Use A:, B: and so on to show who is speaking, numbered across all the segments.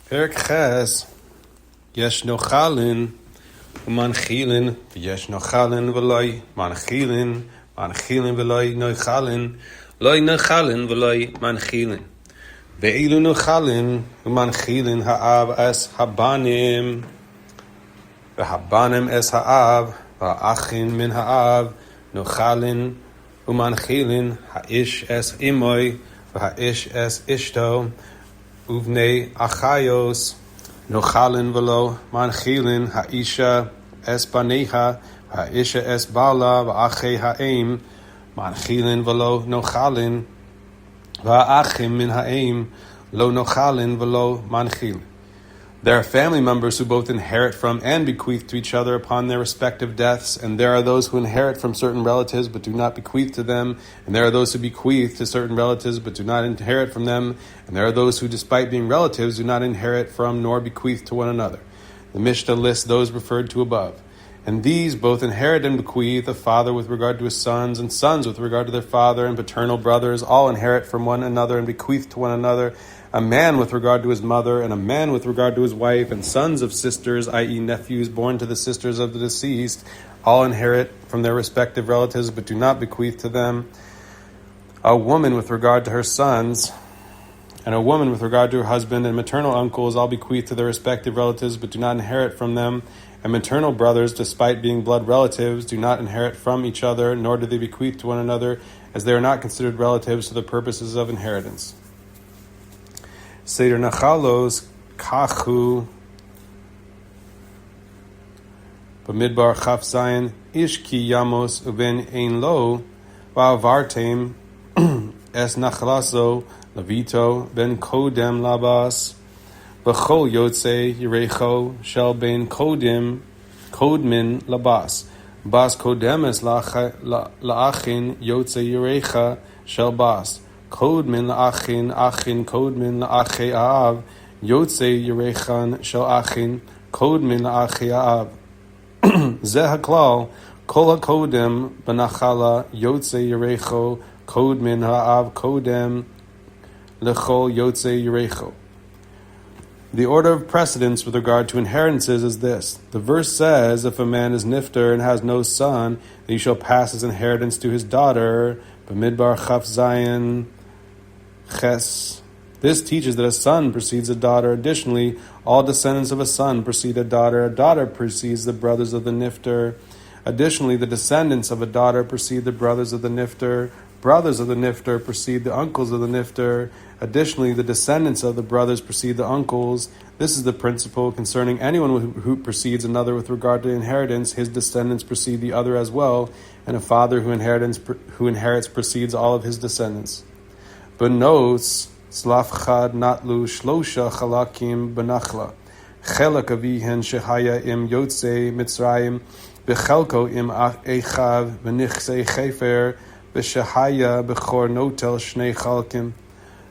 A: פרק חס, יש נוחלין ומנחילין, ויש נוחלין ולוי מנחילין, מנחילין ולוי נוחלין, לוי נוחלין ולוי מנחילין. ואילו נוחלין ומנחילין האב אס הבנים, והבנים אס האב, והאחים מן האב, נוחלין ומנחילין, האיש אס אמוי, והאיש אס אשתו, ובני אחיוס, נוחלין ולא מנחילין, האישה אס בניה, האישה אס בעלה, ואחי האם, מנחילין ולא נוחלין, והאחים מן האם, לא נוחלין ולא מנחילין. There are family members who both inherit from and bequeath to each other upon their respective deaths, and there are those who inherit from certain relatives but do not bequeath to them, and there are those who bequeath to certain relatives but do not inherit from them, and there are those who, despite being relatives, do not inherit from nor bequeath to one another. The Mishna lists those referred to above. And these both inherit and bequeath, a father with regard to his sons, and sons with regard to their father, and paternal brothers, all inherit from one another and bequeath to one another, a man with regard to his mother, and a man with regard to his wife, and sons of sisters, i.e. nephews born to the sisters of the deceased, all inherit from their respective relatives, but do not bequeath to them. A woman with regard to her sons, and a woman with regard to her husband, and maternal uncles, all bequeath to their respective relatives, but do not inherit from them. And maternal brothers, despite being blood relatives, do not inherit from each other, nor do they bequeath to one another, as they are not considered relatives for the purposes of inheritance. Seder Nachalos Kachu B'midbar Chaf Zayin Ish Ki Yamos Uben Ein Lo Va'avartem Es Nachlaso Levito Ben Kodem Labas B'chol Yotze Yerecho Shel Ben Kodem Kodmin Labas Bas Kodemes La'achin Yotze Yerecha Shel Bas Kodmin la'achin, achin, kodmin la'achei aav, yotze yerechan shel achin, kodmin la'achei aav. Zeh haklal, kol hakodem b'nachala, yotze yerecho, kodmin ha'av kodem lechol yotze yerecho. The order of precedence with regard to inheritances is this. The verse says, if a man is nifter and has no son, then he shall pass his inheritance to his daughter, b'midbar chaf zayin, Ches. This teaches that a son precedes a daughter. Additionally, all descendants of a son precede a daughter precedes the brothers of the nifter. Additionally, the descendants of a daughter precede the brothers of the nifter. Brothers of the nifter precede the uncles of the nifter. Additionally, the descendants of the brothers precede the uncles. This is the principle concerning anyone who precedes another with regard to inheritance. His descendants precede the other as well, and a father who inherits precedes all of his descendants. Benos slafchad natlu shlosha chalakim benachla. Chelak avihen shehaya im yotze Mitzrayim, bechelko im echav benichse chefer, beshehaya bechor notel shnei chalkim.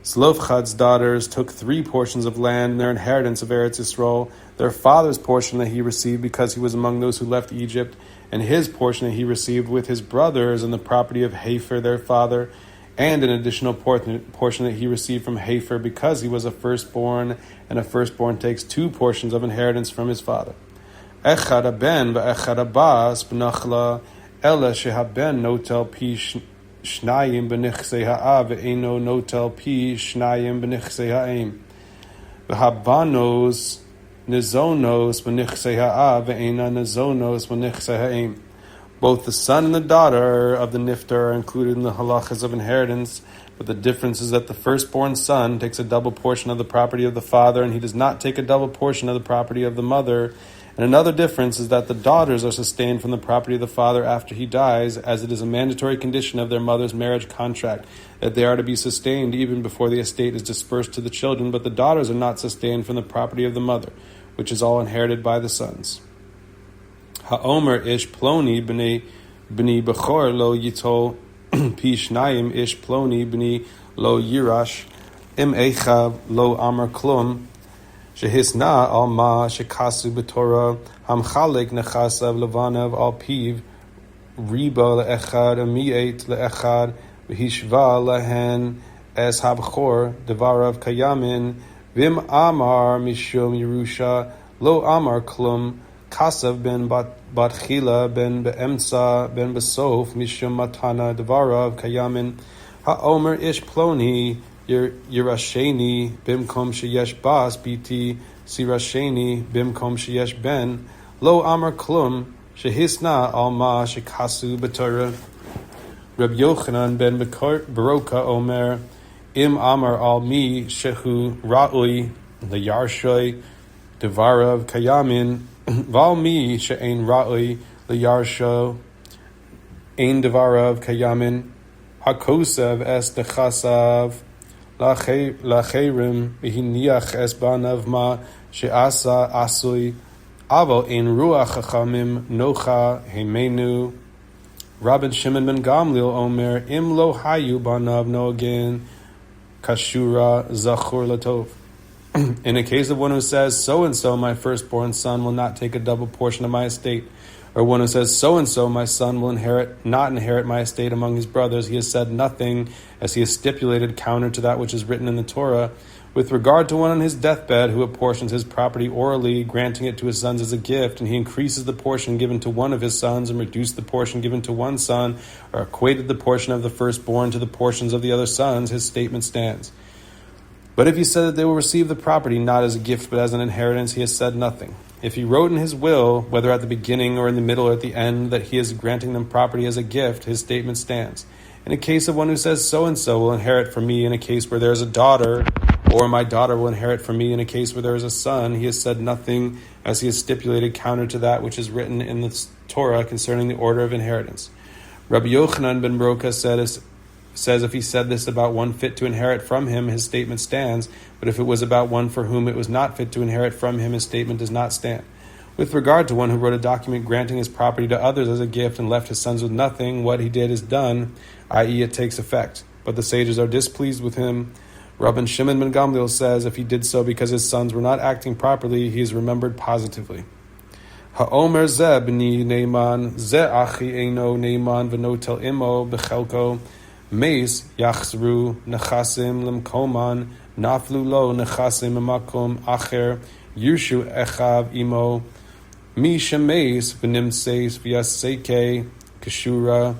A: Slofchad's daughters took 3 portions of land in their inheritance of Eretz Yisrael, their father's portion that he received because he was among those who left Egypt, and his portion that he received with his brothers and the property of Hefer, their father, and an additional portion that he received from Hefer because he was a firstborn, and a firstborn takes 2 portions of inheritance from his father. Echad haben ve'echad habas b'nachla, ela shehaben notel pi shnayim b'nichsei ha'av ve'eno notel pi shnayim b'nichsei ha'im. V'habanos nizonos b'nichsei ha'av ve'ena nizonos b'nichsei ha'im. Both the son and the daughter of the nifter are included in the halachas of inheritance, but the difference is that the firstborn son takes a double portion of the property of the father, and he does not take a double portion of the property of the mother. And another difference is that the daughters are sustained from the property of the father after he dies, as it is a mandatory condition of their mother's marriage contract that they are to be sustained even before the estate is dispersed to the children, but the daughters are not sustained from the property of the mother, which is all inherited by the sons. Ha'omer ish ploni b'nei b'chor lo yitol pi shnayim ish ploni b'nei lo yirash im echav lo amar klum shehisna al ma shekasu b'torah hamchalek nechasav levanav al piv riba le'echad ami'et le'echad v'hishva lehen es habchor devarav kayamin Vim Amar Mishum Yerusha Lo Amar Klum Kasav ben Batchila ben Beemsa ben Besof Mishum Matana Devarav Kayamin HaOmer Ish Ploni Yerasheni Bimkom Sheyesh Bas Biti Sirasheni Bimkom Sheyesh Ben Lo Amar Klum Shehisna Alma Shekasu B'Torah. Reb Yochanan ben Baroka Omer Im Amar Al Mi Shehu Ra'ui Leyarshoy Devarav Kayamin Val Mi She'ein Ra'ui Leyarsho Ein Devarav Kayamin Hakosev Es Dechasav Lacherim V'hiniach Es Banav Ma She'asa Asui Aval Ein Ruach Chachamim Nocha Hemenu. Rabbi Shimon ben Gamliel Omer Im Lo Hayu Banav Noagin Kashura Zachur Latov. In a case of one who says, so and so my firstborn son will not take a double portion of my estate, or one who says, so and so my son will not inherit my estate among his brothers, he has said nothing, as he has stipulated, counter to that which is written in the Torah. With regard to one on his deathbed who apportions his property orally, granting it to his sons as a gift, and he increases the portion given to one of his sons and reduced the portion given to one son, or equated the portion of the firstborn to the portions of the other sons, his statement stands. But if he said that they will receive the property not as a gift but as an inheritance, he has said nothing. If he wrote in his will, whether at the beginning or in the middle or at the end, that he is granting them property as a gift, his statement stands. In a case of one who says, so and so will inherit from me, in a case where there is a daughter, or my daughter will inherit from me, in a case where there is a son, he has said nothing, as he has stipulated, counter to that which is written in the Torah concerning the order of inheritance. Rabbi Yochanan ben Baroka says if he said this about one fit to inherit from him, his statement stands, but if it was about one for whom it was not fit to inherit from him, his statement does not stand. With regard to one who wrote a document granting his property to others as a gift and left his sons with nothing, what he did is done, i.e. it takes effect. But the sages are displeased with him. Rabban Shimon ben Gamliel says if he did so because his sons were not acting properly, he is remembered positively. Ha'omer ze b'ni neiman, ze achi eino neiman v'notel imo b'chelko, meis yachzru nechasim lemkoman, naflu lo nechasim emakom acher, yushu echav imo, mi shemeis v'nimseis v'yaseke, keshura,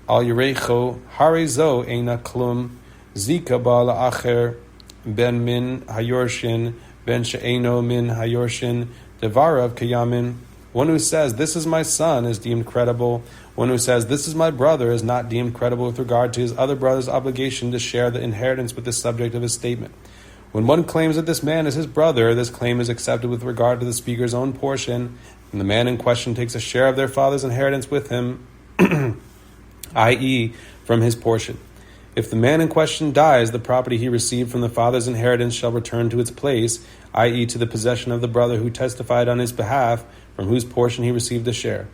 A: al yerecho, harezo eina klum, Zika ba la'acher ben min hayorshin ben she'eno min hayorshin devarav kayamin. One who says, this is my son, is deemed credible. One who says, this is my brother, is not deemed credible with regard to his other brother's obligation to share the inheritance with the subject of his statement. When one claims that this man is his brother, this claim is accepted with regard to the speaker's own portion, and the man in question takes a share of their father's inheritance with him, i.e., from his portion. If the man in question dies, the property he received from the father's inheritance shall return to its place, i.e. to the possession of the brother who testified on his behalf, from whose portion he received a share.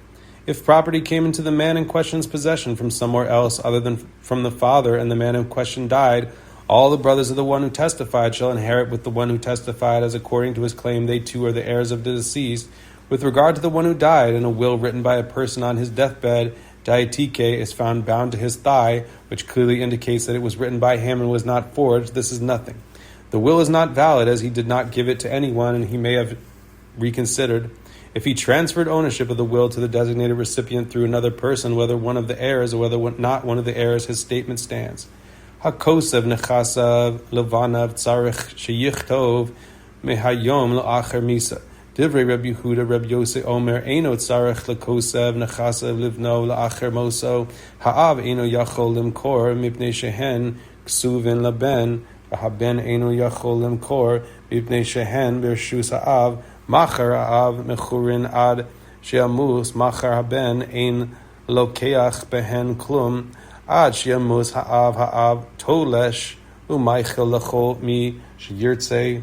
A: If property came into the man in question's possession from somewhere else other than from the father, and the man in question died, all the brothers of the one who testified shall inherit with the one who testified, as according to his claim they too are the heirs of the deceased. With regard to the one who died, in a will written by a person on his deathbed, Diatike is found bound to his thigh, which clearly indicates that it was written by him and was not forged. This is nothing. The will is not valid, as he did not give it to anyone, and he may have reconsidered. If he transferred ownership of the will to the designated recipient through another person, whether one of the heirs or whether not one of the heirs, his statement stands. Hakosev nechasav levanav tzarich sheyichtov mehayom la'acher misa. Divrei Rabbi Yehuda, Rabbi Yosef Omer, Eino tzarech lekosev nechasav livno la'acher moso, ha'av eino yachol limkor mipnei shehen ksuvin laben, v'haben eino yachol limkor mipnei shehen b'rshus ha'av, machar ha'av mechurin ad she'amus, machar haben ein lokeach behen klum, ad she'amus ha'av tolesh, u'maichel lechol mi she'yirtzei,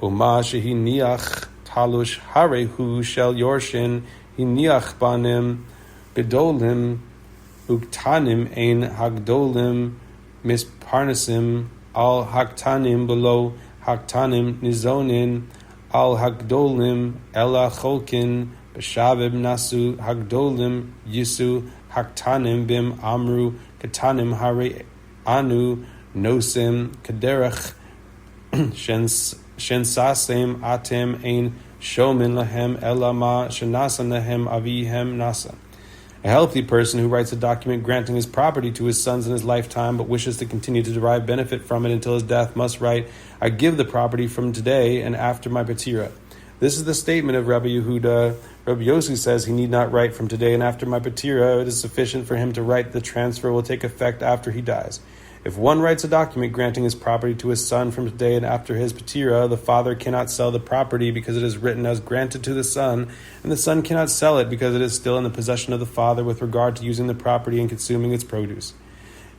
A: u'ma shehi niach Talush harehu shel yorshin hiniach banim bedolim uktanim ein hagdolim misparnasim al haktanim below haktanim nizonin al hagdolim ela cholkin b'shavib nasu hagdolim yisu haktanim bim amru katanim hare anu nosim kaderach Shensasem atem ein shomin lahem elama shenasan lahem avihem nasa. A healthy person who writes a document granting his property to his sons in his lifetime but wishes to continue to derive benefit from it until his death must write, I give the property from today and after my patira. This is the statement of Rabbi Yehuda. Rabbi Yossi says he need not write from today and after my patira. It is sufficient for him to write the transfer will take effect after he dies. If one writes a document granting his property to his son from today and after his patira, the father cannot sell the property because it is written as granted to the son, and the son cannot sell it because it is still in the possession of the father with regard to using the property and consuming its produce.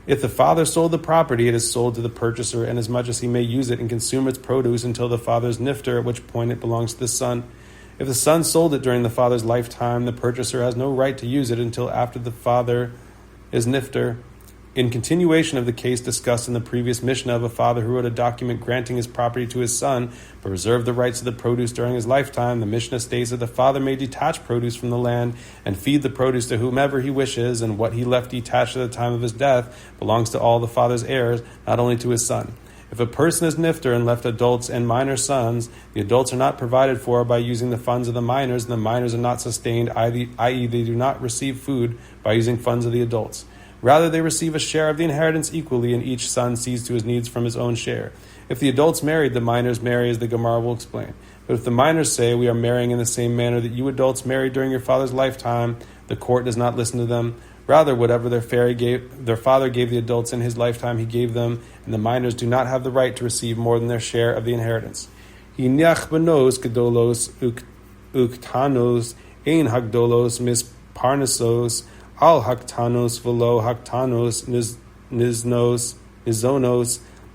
A: If the father sold the property, it is sold to the purchaser, inasmuch as he may use it and consume its produce until the father's nifter, at which point it belongs to the son. If the son sold it during the father's lifetime, the purchaser has no right to use it until after the father is nifter. In continuation of the case discussed in the previous Mishna of a father who wrote a document granting his property to his son, but reserved the rights of the produce during his lifetime, the Mishnah states that the father may detach produce from the land and feed the produce to whomever he wishes, and what he left detached at the time of his death belongs to all the father's heirs, not only to his son. If a person is nifter and left adults and minor sons, the adults are not provided for by using the funds of the minors, and the minors are not sustained, i.e. they do not receive food by using funds of the adults. Rather, they receive a share of the inheritance equally, and each son sees to his needs from his own share. If the adults married, the minors marry, as the Gemara will explain. But if the minors say, we are marrying in the same manner that you adults married during your father's lifetime, the court does not listen to them. Rather, whatever their father gave the adults in his lifetime, he gave them, and the minors do not have the right to receive more than their share of the inheritance. Hiniach benos gedolos uktanos ein hagdolos mis parnasos al haktanos velo haktanos nizonos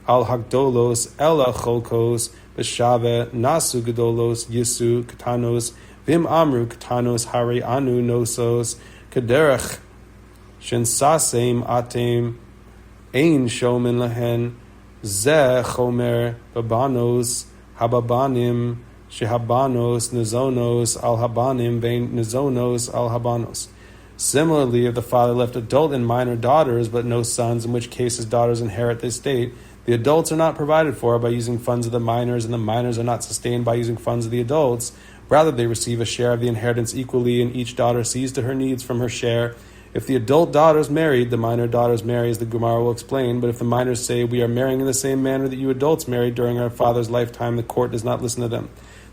A: al hakdolos ela cholkos b'shave nasu gedolos yisu katanos vim amru katanos hari anu nosos kederech shensasem atem ein shomen lahen ze chomer babanos hababanim shehabanos nizonos al habanim vein nizonos al habanos. Similarly, if the father left adult and minor daughters but no sons, in which case his daughters inherit the estate, the adults are not provided for by using funds of the minors, and the minors are not sustained by using funds of the adults. Rather, they receive a share of the inheritance equally, and each daughter sees to her needs from her share. If the adult daughters married, the minor daughters marry, as the Gemara will explain. But if the minors say, we are marrying in the same manner that you adults married during our father's lifetime, the court does not listen to them.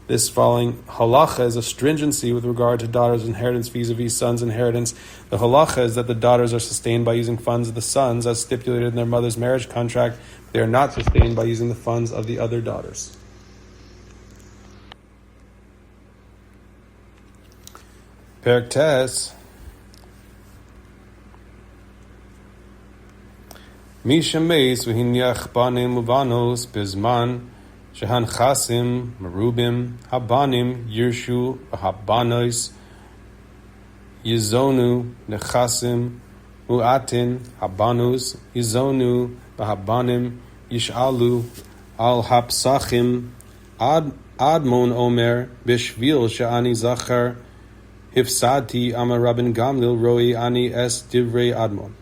A: This following halacha is a stringency with regard to daughters' inheritance vis-a-vis sons' inheritance. The halacha is that the daughters are sustained by using funds of the sons, as stipulated in their mother's marriage contract. They are not sustained by using the funds of the other daughters. Perek Tes. Misha meis v'hinyach banim uvanos bizman Shehan chasim, merubim, habanim, yirshu, habanos, yizonu, nechasim, mu'atin, habanus, yizonu, habanim, yishalu, al hapsachim, admon omer, bishvil she'ani zachar, hifsati, amar Rabban Gamliel, roi ani es divrei admon.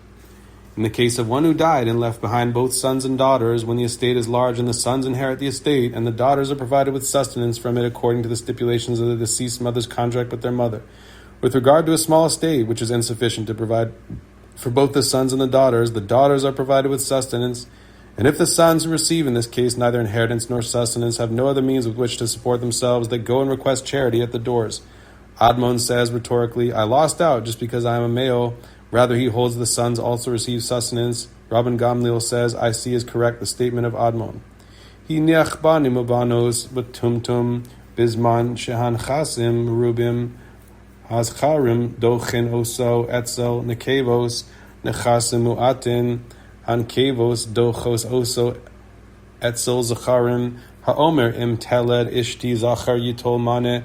A: In the case of one who died and left behind both sons and daughters, when the estate is large and the sons inherit the estate, and the daughters are provided with sustenance from it according to the stipulations of the deceased mother's contract with their mother. With regard to a small estate, which is insufficient to provide for both the sons and the daughters are provided with sustenance. And if the sons who receive in this case neither inheritance nor sustenance have no other means with which to support themselves, they go and request charity at the doors. Admon says rhetorically, I lost out just because I am a male. Rather, he holds the sons also receive sustenance. Rabban Gamliel says, I see as correct the statement of Admon. Hiniach banim ubanos b'tumtum bizman shehan chasim rubim hazcharim dochin oso etzel nekevos nechasim mu'atin hankevos dochos oso etzel zacharim haomer im teled ishti zachar yitol mane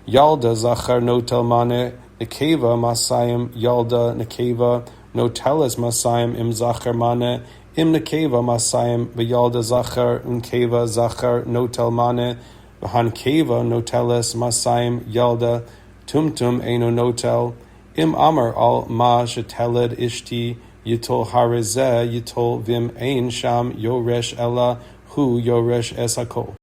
A: yalda zachar notel mane Nekeva Masayim Yalda Nekeva no teles Masayim im Zachar Mane im Nekeva Masayim Yalda Zachar Unkeva Zachar no tel Mane Hankeva no teles Masayim Yalda Tumtum Eino Notel im Amar al Ma Sheteled Ishti Yitol Harizeh Yitol Vim Ein Sham Yoresh Ella hu yoresh es hakol.